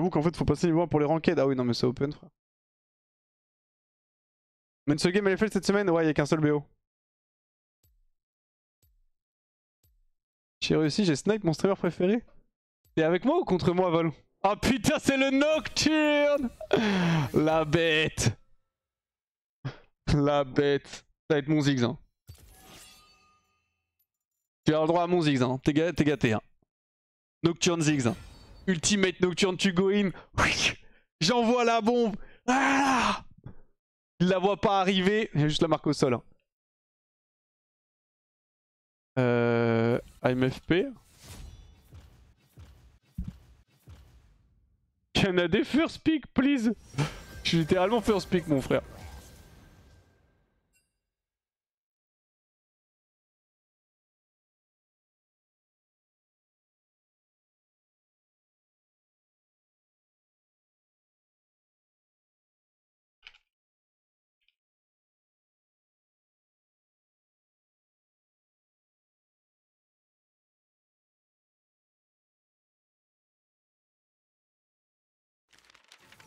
J'avoue qu'en fait faut passer niveau 1 pour les ranked. Ah oui non mais c'est open frère. Mais ce game LFL cette semaine, ouais, il n'y a qu'un seul BO. J'ai réussi, j'ai snipe mon streamer préféré. T'es avec moi ou contre moi, Vol? Oh putain, c'est le Nocturne. La bête. La bête. Ça va être mon Ziggs. Hein. Tu as le droit à mon Ziggs. Hein. T'es gâté. Hein. Nocturne Ziggs. Hein. Ultimate Nocturne to go in. J'envoie la bombe. Ah, il la voit pas arriver. Il y a juste la marque au sol. Hein. AMFP. Canadé first pick, please. Je suis littéralement first pick, mon frère.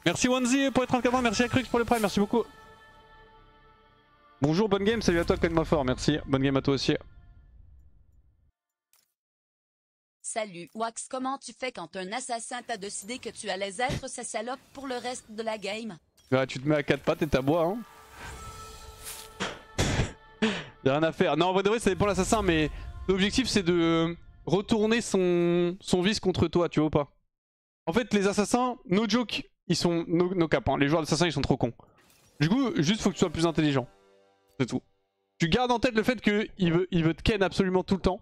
Merci Wanzi pour les 34 ans, merci à Crux pour le prime, merci beaucoup. Bonjour, bonne game, salut à toi Coin fort, merci. Bonne game à toi aussi. Salut, Wax, comment tu fais quand un assassin t'a décidé que tu allais être sa salope pour le reste de la game? Bah, tu te mets à 4 pattes et t'aboies hein. Y'a rien à faire. Non, en vrai de vrai, ça dépend de l'assassin, mais l'objectif c'est de retourner son vice contre toi, tu vois ou pas? En fait, les assassins, no joke, ils sont no cap. Hein. Les joueurs d'assassins, ils sont trop cons. Du coup, juste faut que tu sois plus intelligent. C'est tout. Tu gardes en tête le fait qu'il veut te ken absolument tout le temps.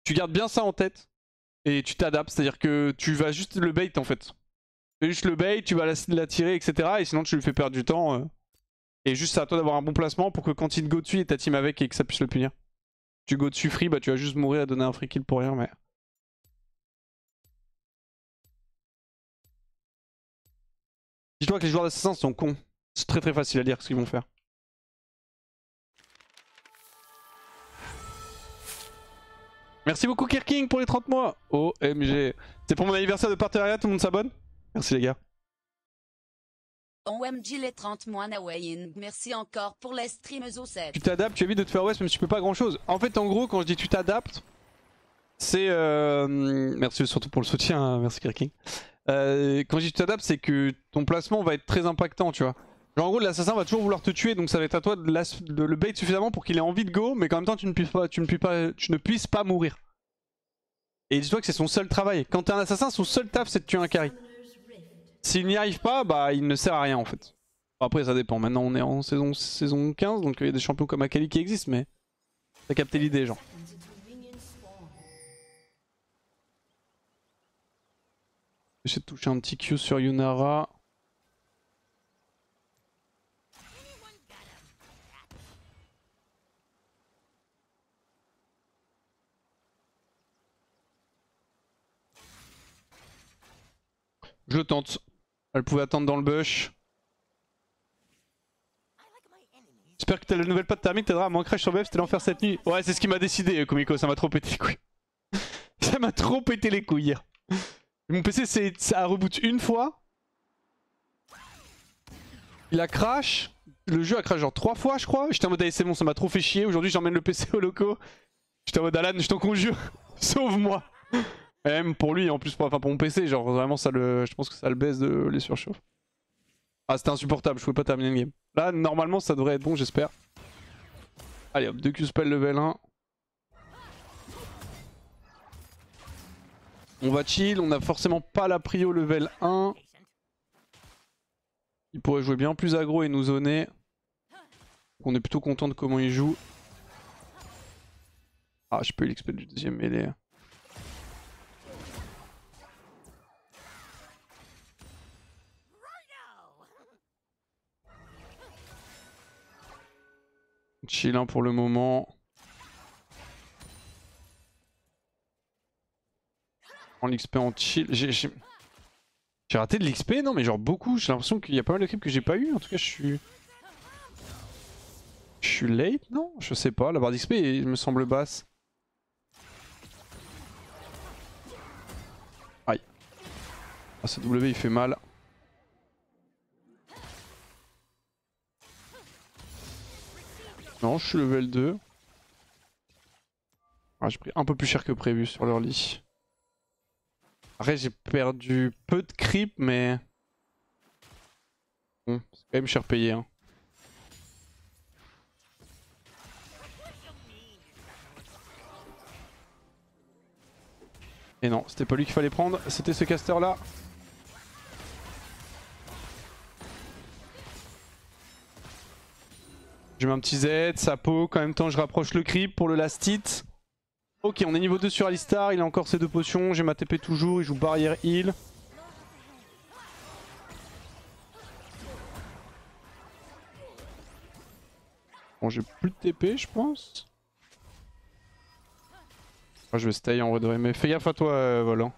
Tu gardes bien ça en tête. Et tu t'adaptes, c'est-à-dire que tu vas juste le bait en fait. Tu fais juste le bait, tu vas l'attirer, etc. Et sinon, tu lui fais perdre du temps. Et juste c'est à toi d'avoir un bon placement pour que quand il te go dessus et ta team avec et que ça puisse le punir. Tu go dessus free, bah tu vas juste mourir à donner un free kill pour rien, mais... Dis-toi que les joueurs d'assassins sont cons. C'est très très facile à dire ce qu'ils vont faire. Merci beaucoup Kirking pour les 30 mois. OMG. C'est pour mon anniversaire de partenariat, tout le monde s'abonne? Merci les gars. OMG les 30 mois Nawayin, merci encore pour les streams au 7. Tu t'adaptes, tu évites de te faire West même si tu peux pas grand chose. En fait en gros quand je dis tu t'adaptes, c'est... Merci surtout pour le soutien, hein. Merci Kirking. Quand je dis tu t'adaptes, c'est que ton placement va être très impactant, tu vois. Genre en gros l'assassin va toujours vouloir te tuer, donc ça va être à toi de le bait suffisamment pour qu'il ait envie de go, mais qu'en même temps tu ne puisses pas mourir. Et dis-toi que c'est son seul travail. Quand t'es un assassin, son seul taf c'est de tuer un carry. S'il n'y arrive pas, bah il ne sert à rien en fait. Après ça dépend, maintenant on est en saison 15, donc il y a des champions comme Akali qui existent, mais t'as capté l'idée genre. J'essaie de toucher un petit Q sur Yunara. Je tente. Elle pouvait attendre dans le bush. J'espère que t'as la nouvelle patte thermique t'aidera à moins crash sur BF, c'était l'enfer cette nuit. Ouais, c'est ce qui m'a décidé, Komiko, ça m'a trop pété les couilles. Ça m'a trop pété les couilles hier. Mon PC ça a reboot une fois. Il a crash. Le jeu a crash genre 3 fois je crois. J'étais en mode allez c'est bon, ça m'a trop fait chier. Aujourd'hui j'emmène le PC au loco. J'étais en mode Alan, je t'en conjure, sauve-moi. Et même pour lui, en plus pour mon PC, genre vraiment ça je pense que ça le baisse de les surchauffes. Ah c'était insupportable, je pouvais pas terminer le game. Là normalement ça devrait être bon j'espère. Allez hop, 2 Q-spell level 1. On va chill, on a forcément pas la prio level 1. Il pourrait jouer bien plus aggro et nous zoner. On est plutôt content de comment il joue. Ah je peux l'XP du deuxième mêlée. Chill pour le moment. En l'XP en chill. J'ai raté de l'XP? Non mais genre beaucoup. J'ai l'impression qu'il y a pas mal de creeps que j'ai pas eu. En tout cas je suis... Je suis late? Non? Je sais pas. La barre d'XP me semble basse. Aïe. Ah, ce W il fait mal. Non, je suis level 2. Ah, j'ai pris un peu plus cher que prévu sur leur lit. Après j'ai perdu peu de creep mais... Bon, c'est quand même cher payé. Hein. Et non, c'était pas lui qu'il fallait prendre, c'était ce caster là. Je mets un petit Z, ça poke, en même temps je rapproche le creep pour le last hit. Ok, on est niveau 2 sur Alistar, il a encore ses 2 potions, j'ai ma TP toujours, il joue barrière heal. Bon, j'ai plus de TP je pense. Moi je vais stay en vrai de vrai, mais fais gaffe à toi Vol. Hein.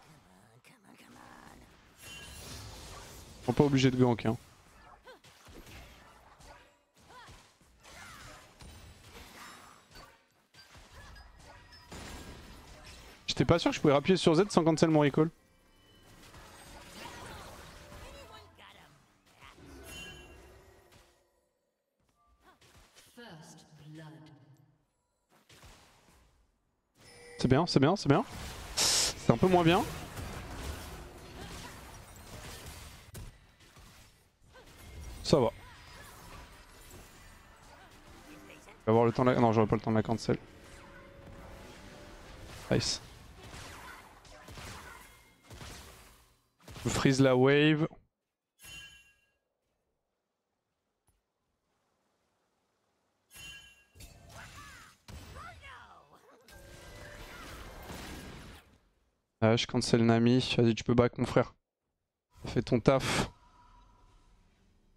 On pas obligé de gank. Hein. J'étais pas sûr que je pouvais appuyer sur Z sans cancel mon recall. C'est bien, c'est bien, c'est bien. C'est un peu moins bien. Ça va. Je vais avoir le temps de la... Non, j'aurai pas le temps de la cancel. Nice. Je freeze la wave. Ah, je cancel Nami. Vas-y, tu peux back mon frère. Fais ton taf.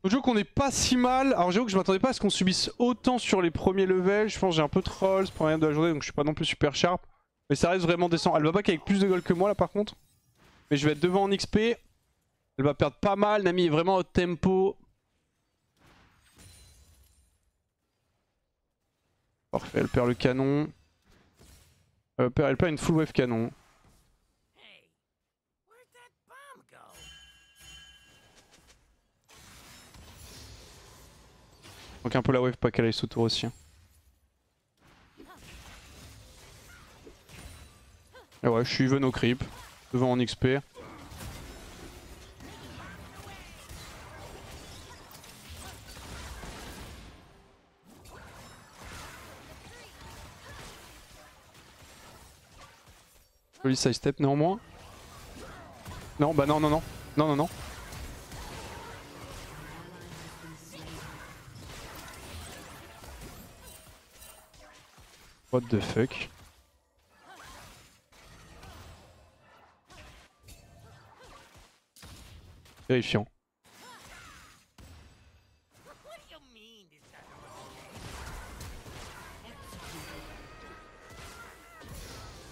Le jeu qu'on est pas si mal. Alors j'avoue que je m'attendais pas à ce qu'on subisse autant sur les premiers levels. Je pense que j'ai un peu troll, c'est pour rien de la journée donc je suis pas non plus super sharp. Mais ça reste vraiment décent. Elle va back avec plus de gold que moi là par contre. Mais je vais être devant en XP. Elle va perdre pas mal. Nami est vraiment au tempo. Parfait, elle perd le canon. Elle perd une full wave canon. Donc un peu la wave, pas qu'elle aille sous tour aussi. Hein. Et ouais, je suis even au creep. Devant en XP. Joli side step néanmoins. Non, bah non, non, non. Non, non, non. What the fuck. Terrifiant.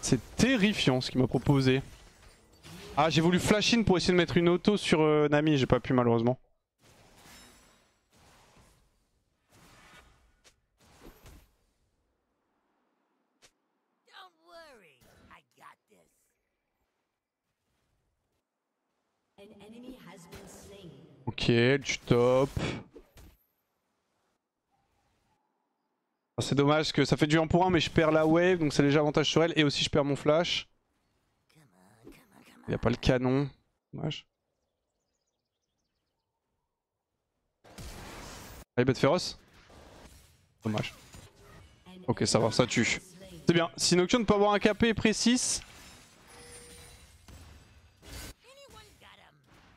C'est terrifiant ce qu'il m'a proposé. Ah, j'ai voulu flash in pour essayer de mettre une auto sur Nami, j'ai pas pu malheureusement. Ok, du top. C'est dommage que ça fait du 1 pour 1 mais je perds la wave donc c'est déjà avantage sur elle et aussi je perds mon flash. Il n'y a pas le canon. Dommage. Allez, bête féroce. Dommage. Ok, ça va, ça tue. C'est bien. Si Nocturne peut avoir un KP précis,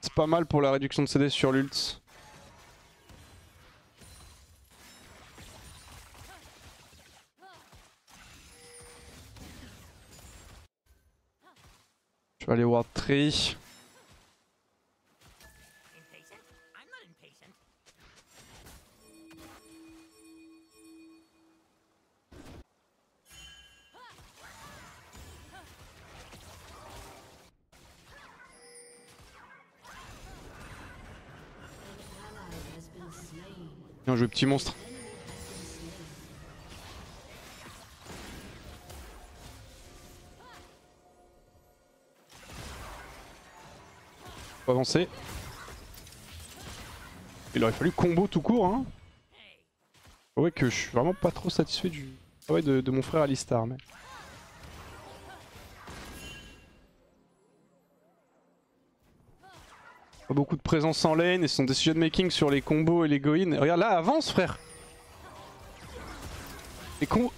c'est pas mal pour la réduction de CD sur l'ult. Je vais aller Ward Tree. Bien joué petit monstre. Faut avancer. Il aurait fallu combo tout court hein. Ouais que je suis vraiment pas trop satisfait du travail de mon frère Alistar mais... Pas beaucoup de présence en lane et son decision making sur les combos et les go-in. Regarde là, avance frère. Les con...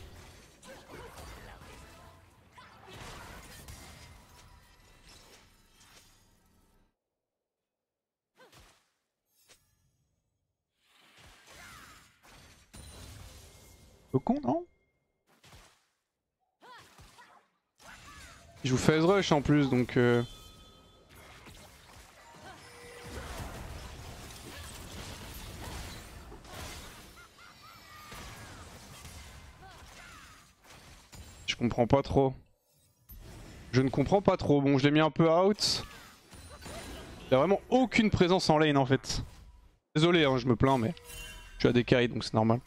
Le con non? Il joue phase rush en plus donc... Je comprends pas trop. Je ne comprends pas trop. Bon, je l'ai mis un peu out. Il a vraiment aucune présence en lane en fait. Désolé, hein, je me plains, mais je suis à des carries donc c'est normal.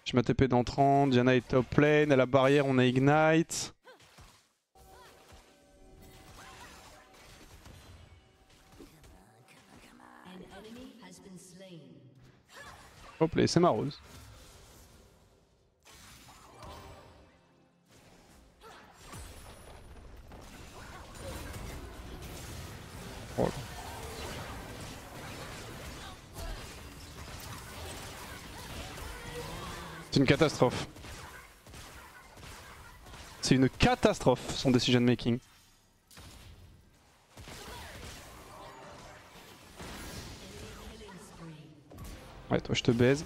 Je m'ai TP dans 30. Diana est top lane. À la barrière, on a Ignite. Hop là, c'est ma rose. Oh. C'est une catastrophe. C'est une catastrophe son decision making. Ouais, toi je te baise.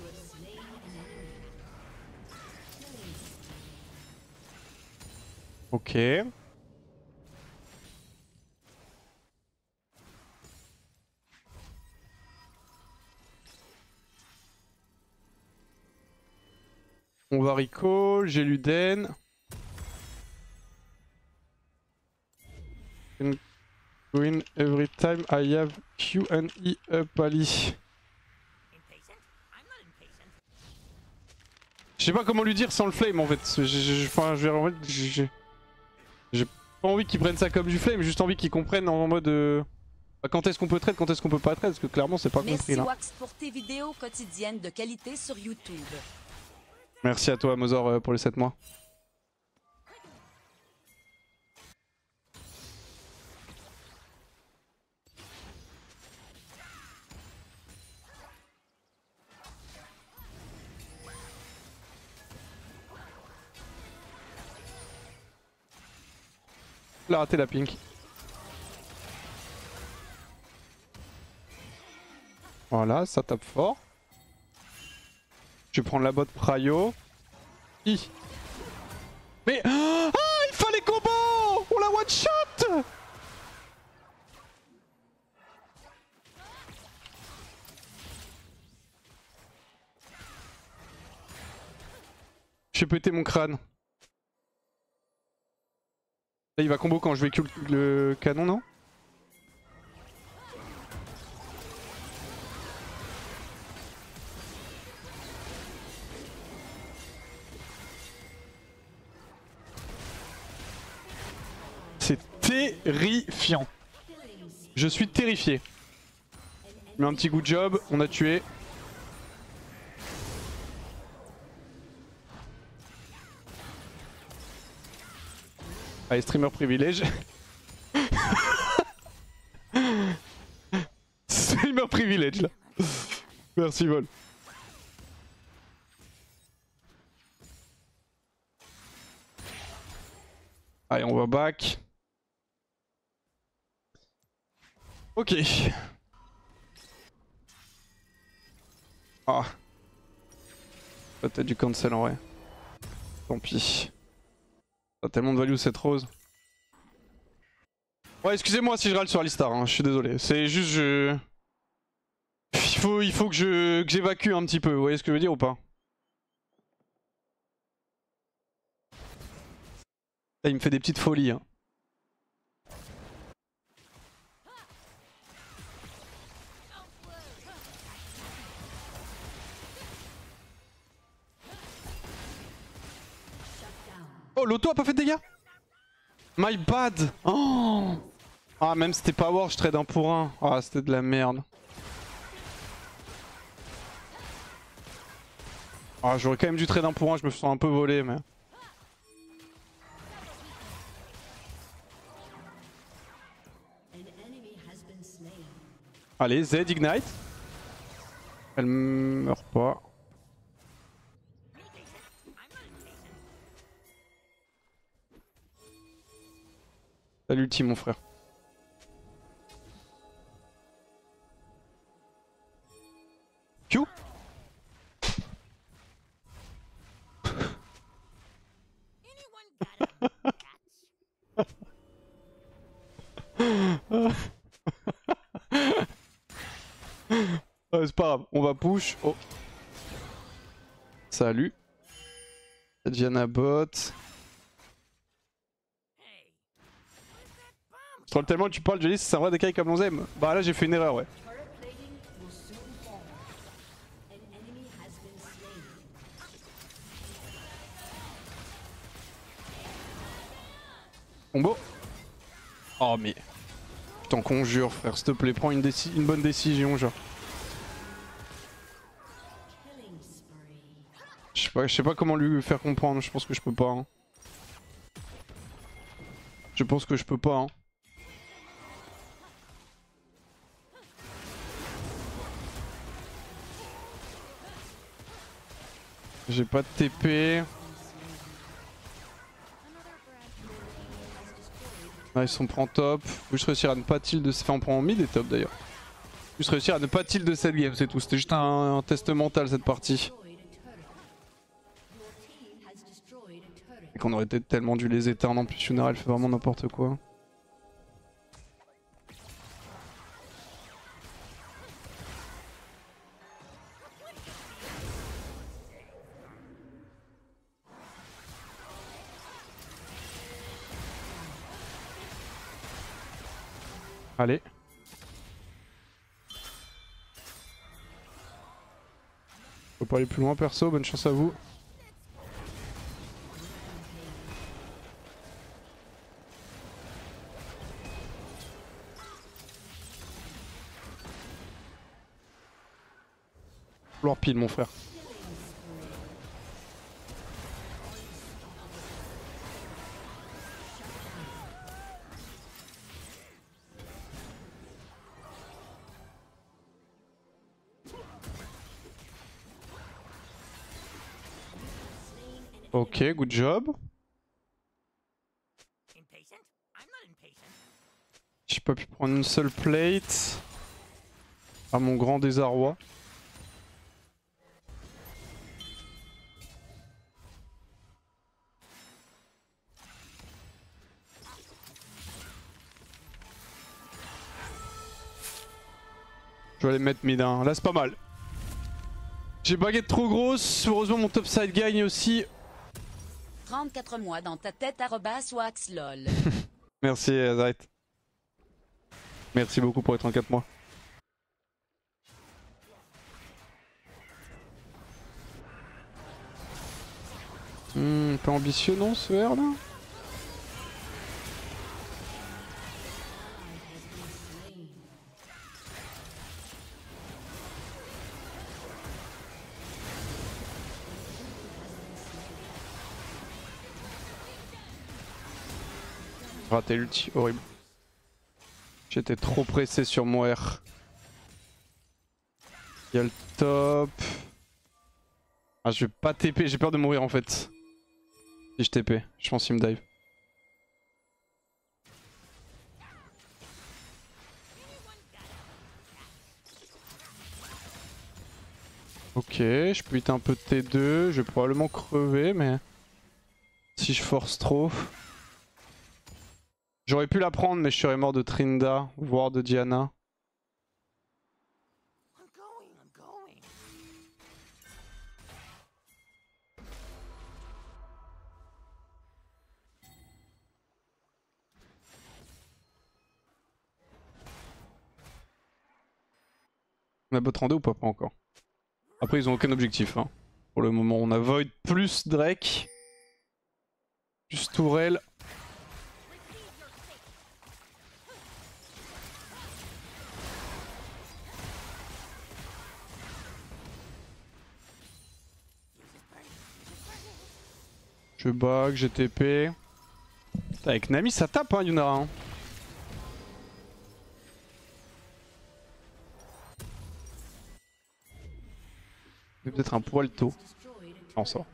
Ok. On va recall, j'ai l'Uden. Win every time I have Q&E up Ali. Je sais pas comment lui dire sans le flame en fait. J'ai pas envie qu'ils prennent ça comme du flame, juste envie qu'ils comprennent en mode quand est-ce qu'on peut trade, quand est-ce qu'on peut pas trade, parce que clairement c'est pas compris là. Merci Wax pour tes vidéos quotidiennes de qualité sur YouTube. Merci à toi Mozor pour les 7 mois. Il a raté la pink. Voilà, ça tape fort. Je vais prendre la botte Prayo. Mais... Ah, il fallait combo! On la one shot! J'ai pété mon crâne. Là il va combo quand je véhicule le canon, non? C'est terrifiant. Je suis terrifié. Je mets un petit good job, on a tué. Allez, streamer privilège. Streamer privilège là. Merci Vol. Allez, on va back. Ok. Ah. Peut-être du cancel en vrai. Tant pis. T'as tellement de value cette rose. Ouais, excusez-moi si je râle sur Alistar, hein, je suis désolé. C'est juste je... Il faut que j'évacue un petit peu, vous voyez ce que je veux dire ou pas? Là il me fait des petites folies. Hein. Oh, l'auto a pas fait de dégâts? My bad. Oh. Ah, même c'était pas war, je trade 1 pour 1. Ah, c'était de la merde. Ah, j'aurais quand même dû trade 1 pour 1, je me sens un peu volé, mais. Allez, Z Ignite. Elle meurt pas. T'as l'ulti, mon frère. Q. C'est pas grave, on va push. Oh. Salut. Diana bot. Je troll tellement que tu parles, Jolie, c'est un vrai décaille comme on aime. Bah là j'ai fait une erreur, ouais. Combo. Oh mais... Je t'en conjure frère, s'il te plaît, prends une bonne décision genre. Je sais pas comment lui faire comprendre, je pense que je peux pas. Hein. Je pense que je peux pas. Hein. J'ai pas de TP. Nice, on prend top. Faut juste réussir à ne pas tilt de... Enfin, on prend mid et top d'ailleurs. Juste réussir à ne pas tilt de cette game, c'est tout. C'était juste un test mental cette partie. Et qu'on aurait peut-être tellement dû les éteindre en plus. Yunara elle fait vraiment n'importe quoi. Allez. Faut pas aller plus loin perso, bonne chance à vous. Leur pile mon frère. Ok, good job. J'ai pas pu prendre une seule plate. À mon grand désarroi. Je vais aller mettre mid 1. Là c'est pas mal. J'ai baguette trop grosse. Heureusement mon topside gagne aussi. 34 mois dans ta tête @waxlol. Merci Azareth. Merci beaucoup pour les 34 mois. Pas ambitieux non ce R là. Raté l'ulti, horrible. J'étais trop pressé sur mon R. Il y a le top. Ah je vais pas TP, j'ai peur de mourir en fait. Si je TP, je pense qu'il me dive. Ok, je peux hit un peu de T2, je vais probablement crever mais... Si je force trop... J'aurais pu la prendre mais je serais mort de Trinda, voire de Diana. On a bot randé ou pas encore. Après ils ont aucun objectif hein. Pour le moment on a Void plus Drake. Plus Tourelle. Je bug, j'ai TP. Avec Nami ça tape hein Yunara. Hein. Peut-être un poil tôt. Non ça va.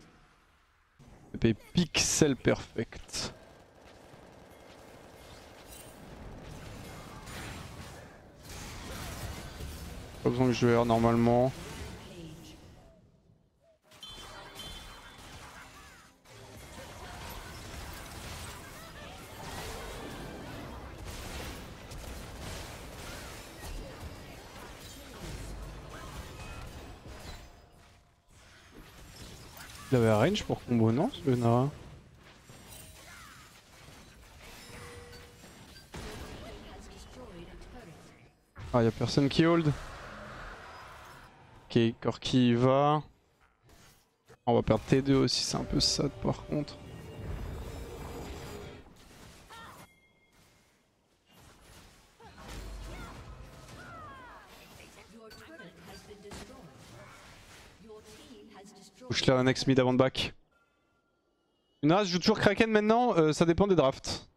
TP pixel perfect. Pas besoin que je erre normalement. Il avait un range pour combo non ce Nara. Ah y'a personne qui hold. Ok, Corki y va. On va perdre T2 aussi, c'est un peu sad par contre. Push là un next mid avant de back. Une race joue toujours Kraken maintenant, ça dépend des drafts.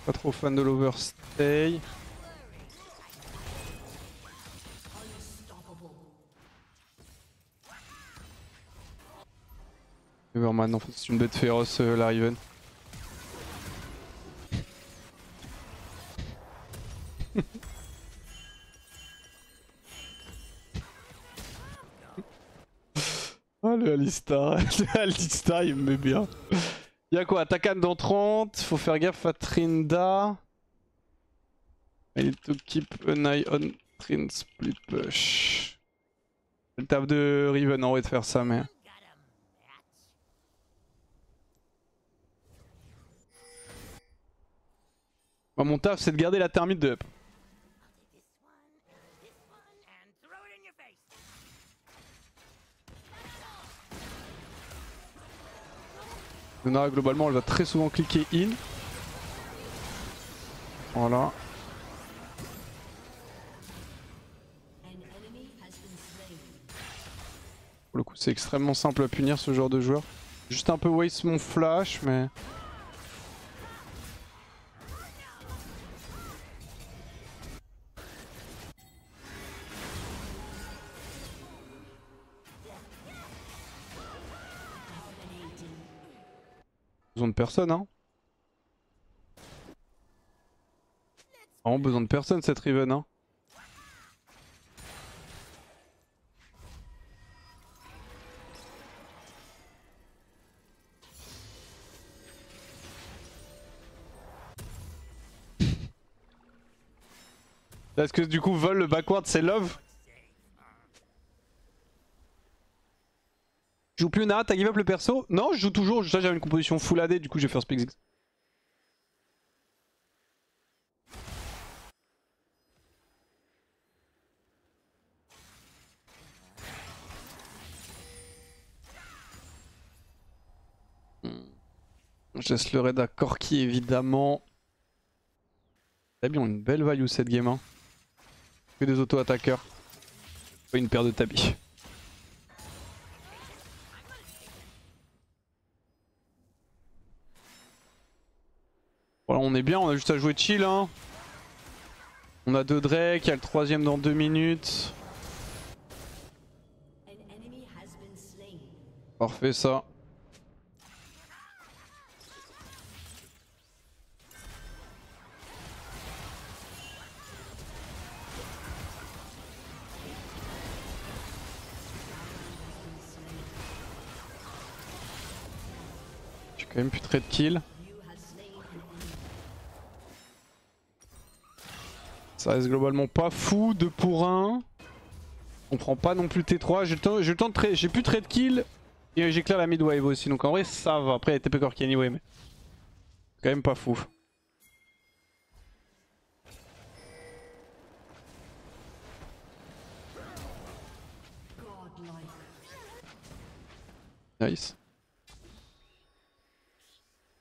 Pas trop fan de l'overstay. Everman, en fait c'est une bête féroce la Riven. Oh le Alistar, le Alistar il me met bien. Y'a quoi, Takan dans 30, faut faire gaffe à Trinda. I need to keep an eye on Trin split push. C'est le taf de Riven en vrai de faire ça mais... Bah, mon taf c'est de garder la thermite de up. Lunara globalement elle va très souvent cliquer in. Voilà. Pour le coup c'est extrêmement simple à punir ce genre de joueur. Juste un peu waste mon flash mais... Besoin de personne hein. Vraiment besoin de personne cette Riven hein. Est-ce que du coup vol le backward c'est love? Je joue plus Nara, t'as give up le perso? Non, je joue toujours, ça j'avais une composition full AD, du coup j'ai fait First Pick. Je laisse le raid à Corki évidemment. Tabi ont une belle value cette game hein. Que des auto-attaqueurs. Pas une paire de Tabi. Voilà on est bien, on a juste à jouer chill hein. On a 2 Drake, il y a le 3ème dans 2 minutes. Parfait ça. J'ai quand même plus très de kills. Ça reste globalement pas fou, 2 pour 1. On prend pas non plus T3, j'ai le temps de trade, j'ai plus de trade kill. Et j'éclaire la mid wave aussi, donc en vrai ça va. Après il y a TP Corki anyway, mais c'est quand même pas fou. Nice.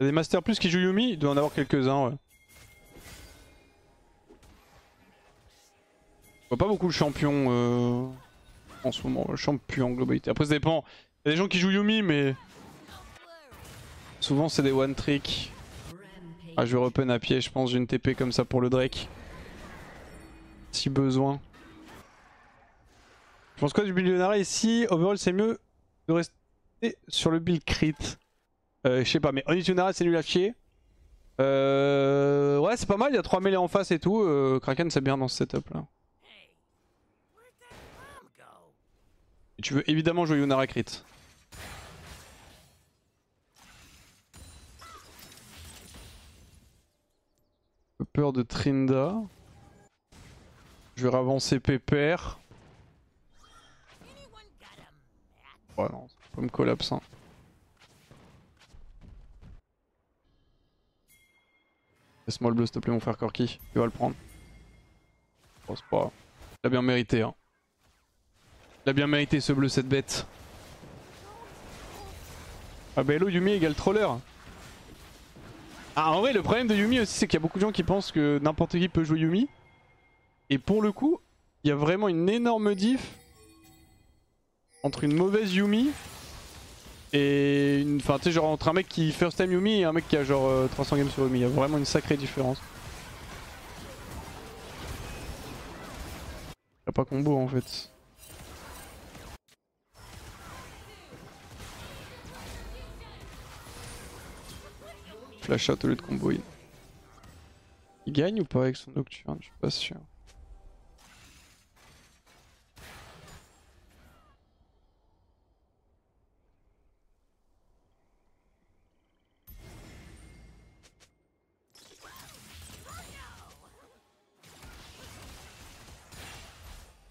Il y a des Master Plus qui jouent Yumi, il doit en avoir quelques-uns ouais. Je vois pas beaucoup le champion en ce moment. Le champ pue en globalité. Après, ça dépend. Il y a des gens qui jouent Yumi, mais souvent, c'est des one trick. Ah, je vais repen à pied, je pense. J'ai une TP comme ça pour le Drake. Si besoin. Je pense quoi du build Yonara ici? Overall, c'est mieux de rester sur le build crit. Je sais pas, mais Onit Yonara, c'est nul à chier. Ouais, c'est pas mal, il y a 3 mêlées en face et tout. Kraken, c'est bien dans ce setup là. Et tu veux évidemment jouer Yonara crit. Peu peur de Trinda. Je vais ravancer Pépère. Ouais, non, ça peut me collapse. Hein. Laisse-moi le bleu, s'il te plaît, mon frère Corki. Tu vas le prendre. Bon, c'est pas grave. Il a bien mérité. Hein. Il a bien mérité ce bleu, cette bête. Ah bah hello, Yumi égale troller. Ah, en vrai, le problème de Yumi aussi, c'est qu'il y a beaucoup de gens qui pensent que n'importe qui peut jouer Yumi. Et pour le coup, il y a vraiment une énorme diff entre une mauvaise Yumi et une... Enfin, tu sais, genre entre un mec qui first time Yumi et un mec qui a genre 300 games sur Yumi. Il y a vraiment une sacrée différence. Il n'y a pas combo en fait. Flash out au lieu de combo in. Il gagne ou pas avec son Nocturne? Je suis pas sûr.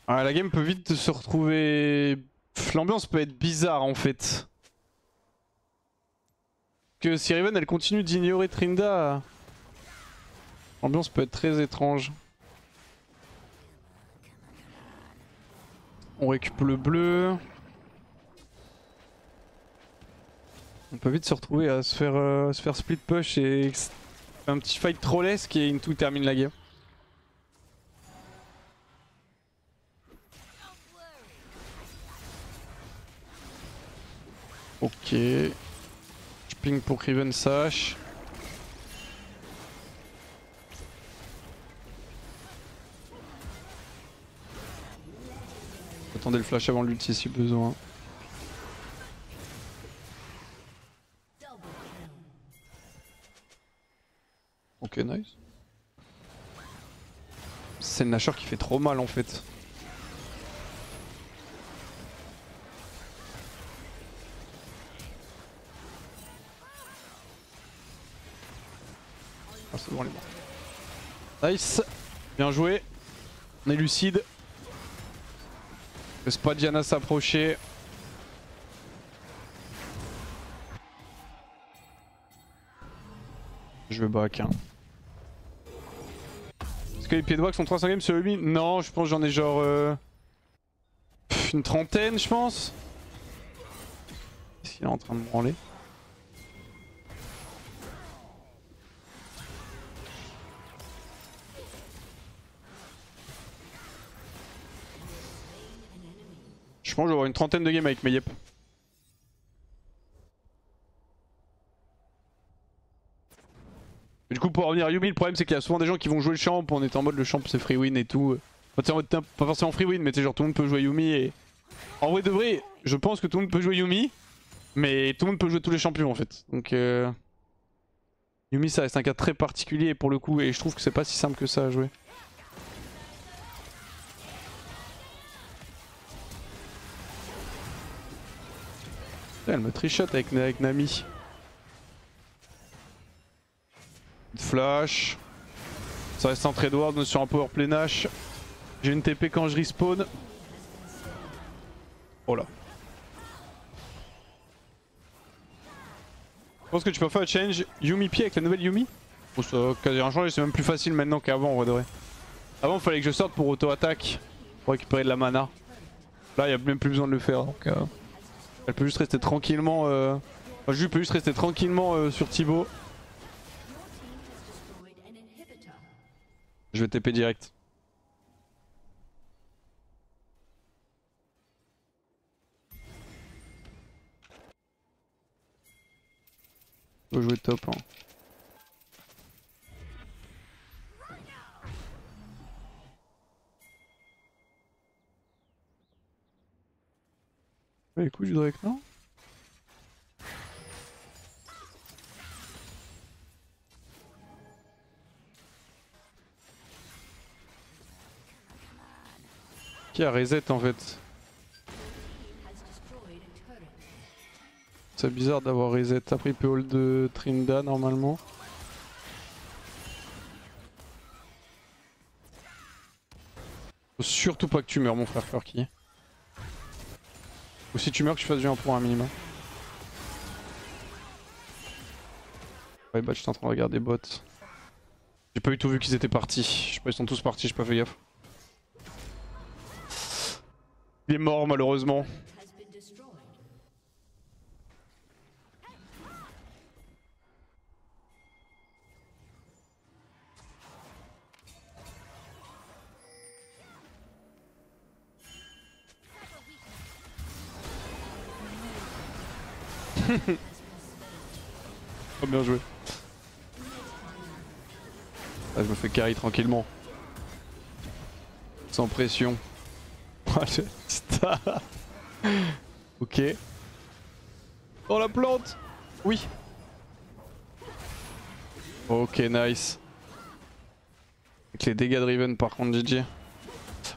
Ah, la game peut vite se retrouver... L'ambiance peut être bizarre en fait. Que si Riven elle continue d'ignorer Trinda, l'ambiance peut être très étrange. On récupère le bleu. On peut vite se retrouver à se faire split push et un petit fight trollesque et Into termine la game. Ok. Je ping pour que Riven sache. Attendez le flash avant l'ulti si besoin. Ok, nice. C'est le Nashor qui fait trop mal en fait. Ah, c'est bon, les morts. Nice. Bien joué. On est lucide. Laisse pas Diana s'approcher. Je vais back. Hein. Est-ce que les pieds de wax sont 300 games sur lui? Non, je pense que j'en ai genre une trentaine, je pense. Qu'est-ce qu'il est en train de me branler? Je pense que je vais avoir une trentaine de games avec mes yep. Du coup, pour revenir à Yumi, le problème c'est qu'il y a souvent des gens qui vont jouer le champ en étant en mode le champ c'est free win et tout. Enfin, pas forcément free win, mais tu sais, genre tout le monde peut jouer Yumi et. En vrai de vrai, je pense que tout le monde peut jouer Yumi, mais tout le monde peut jouer tous les champions en fait. Donc Yumi ça reste un cas très particulier pour le coup et je trouve que c'est pas si simple que ça à jouer. Elle me trichote avec Nami. Flash. Ça reste un trade ward sur un power play Nash. J'ai une TP quand je respawn. Oh là. Je pense que tu peux faire un change Yumi pied avec la nouvelle Yumi. Oh, ça a quasi rien changé, c'est même plus facile maintenant qu'avant en vrai de vrai. Avant il fallait que je sorte pour auto-attaque. Pour récupérer de la mana. Là il n'y a même plus besoin de le faire. Donc, elle peut juste rester tranquillement. Enfin, Jules peut juste rester tranquillement sur Thibaut. Je vais TP direct. Faut jouer top. Hein. Ouais, écoute, du Drake, non? Qui a reset en fait? C'est bizarre d'avoir reset. Après il peut hold de Trinda normalement. Faut surtout pas que tu meurs mon frère Furky. Ou si tu meurs que tu fasses du 1 pour un minimum. Ouais bah j'étais en train de regarder bot. J'ai pas du tout vu qu'ils étaient partis. Je sais pas, ils sont tous partis, j'ai pas fait gaffe. Il est mort malheureusement. Oh bien joué. Ah, je me fais carry tranquillement. Sans pression. Ok. Dans la plante. Oui. Ok, nice. Avec les dégâts de Riven par contre, GG.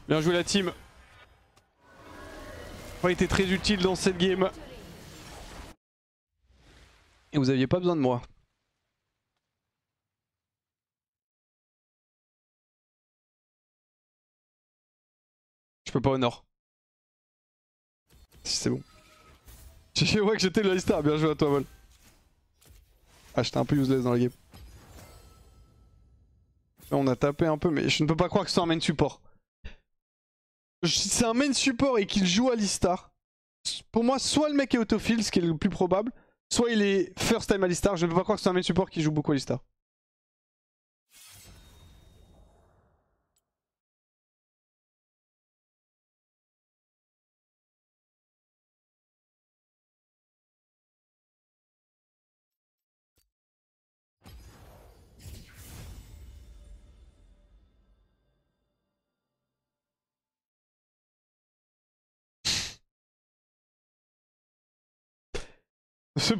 Bien joué la team. Pas été très utile dans cette game. Et vous aviez pas besoin de moi. Je peux pas au nord. Si c'est bon. Je vois que j'étais le Alistar, bien joué à toi Vol. Ah j'étais un peu useless dans la game. Là, on a tapé un peu mais je ne peux pas croire que c'est un main support. Si c'est un main support et qu'il joue Alistar, pour moi soit le mec est autofill, ce qui est le plus probable, soit il est first time Alistar, je ne peux pas croire que c'est un main support qui joue beaucoup Alistar. Ce